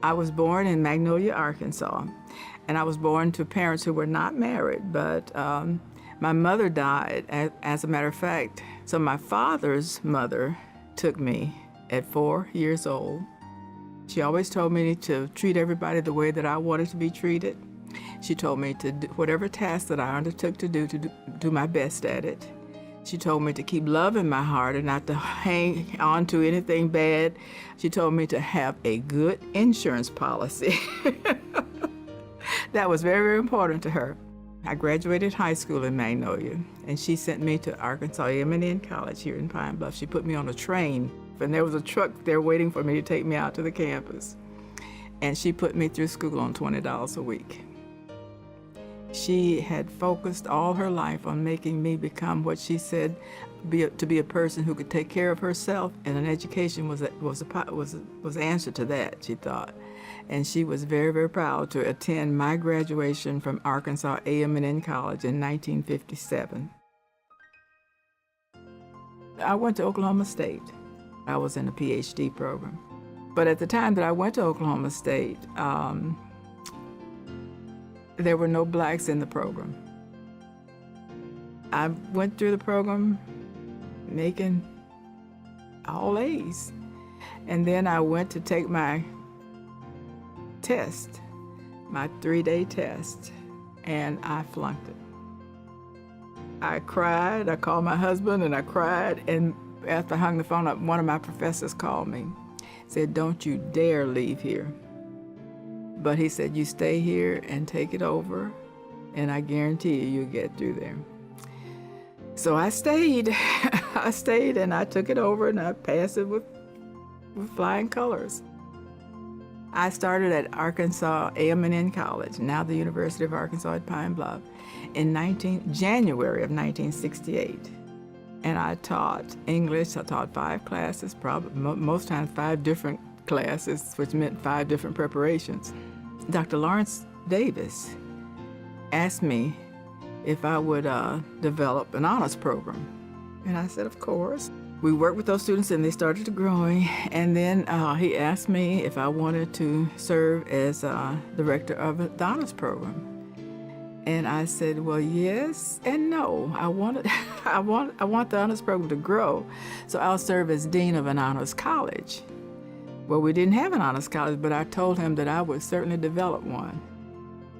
I was born in Magnolia, Arkansas, and I was born to parents who were not married, but my mother died, as a matter of fact. So my father's mother took me at 4 years old. She always told me to treat everybody the way that I wanted to be treated. She told me to do whatever task that I undertook to do my best at it. She told me to keep love in my heart and not to hang on to anything bad. She told me to have a good insurance policy. That was very, very important to her. I graduated high school in Magnolia, and she sent me to Arkansas A&M College here in Pine Bluff. She put me on a train, and there was a truck there waiting for me to take me out to the campus. And she put me through school on $20 a week. She had focused all her life on making me become what she said to be a person who could take care of herself, and an education was the answer to that, she thought. And she was very, very proud to attend my graduation from Arkansas A&M College in 1957. I went to Oklahoma State. I was in a PhD program. But at the time that I went to Oklahoma State, there were no blacks in the program. I went through the program making all A's. And then I went to take my test, my 3-day test, and I flunked it. I cried, I called my husband and I cried, and after I hung the phone up, one of my professors called me, said, "Don't you dare leave here." But he said, "You stay here and take it over, and I guarantee you'll get through there." So I stayed. I stayed, and I took it over, and I passed it with flying colors. I started at Arkansas A&M College, now the University of Arkansas at Pine Bluff, in January of 1968. And I taught English. I taught 5 classes, probably most times 5 different classes, which meant 5 different preparations. Dr. Lawrence Davis asked me if I would develop an honors program. And I said, of course. We worked with those students and they started growing. And then he asked me if I wanted to serve as director of the honors program. And I said, well, yes and no. I want the honors program to grow, so I'll serve as dean of an honors college. Well, we didn't have an honors college, but I told him that I would certainly develop one.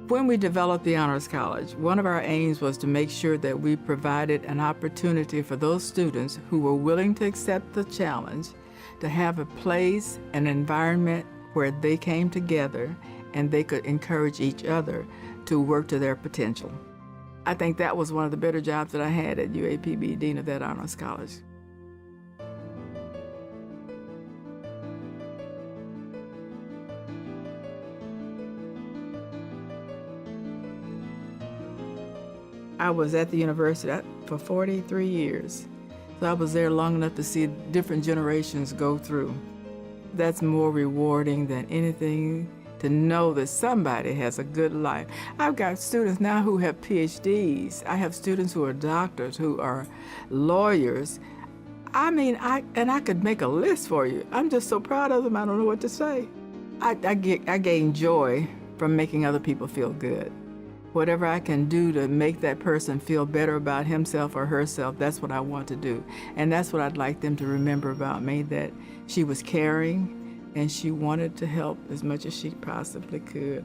When we developed the honors college, one of our aims was to make sure that we provided an opportunity for those students who were willing to accept the challenge to have a place, an environment where they came together and they could encourage each other to work to their potential. I think that was one of the better jobs that I had at UAPB, dean of that honors college. I was at the university for 43 years. So I was there long enough to see different generations go through. That's more rewarding than anything, to know that somebody has a good life. I've got students now who have PhDs. I have students who are doctors, who are lawyers. I mean, I could make a list for you. I'm just so proud of them, I don't know what to say. I gain joy from making other people feel good. Whatever I can do to make that person feel better about himself or herself, that's what I want to do. And that's what I'd like them to remember about me, that she was caring and she wanted to help as much as she possibly could.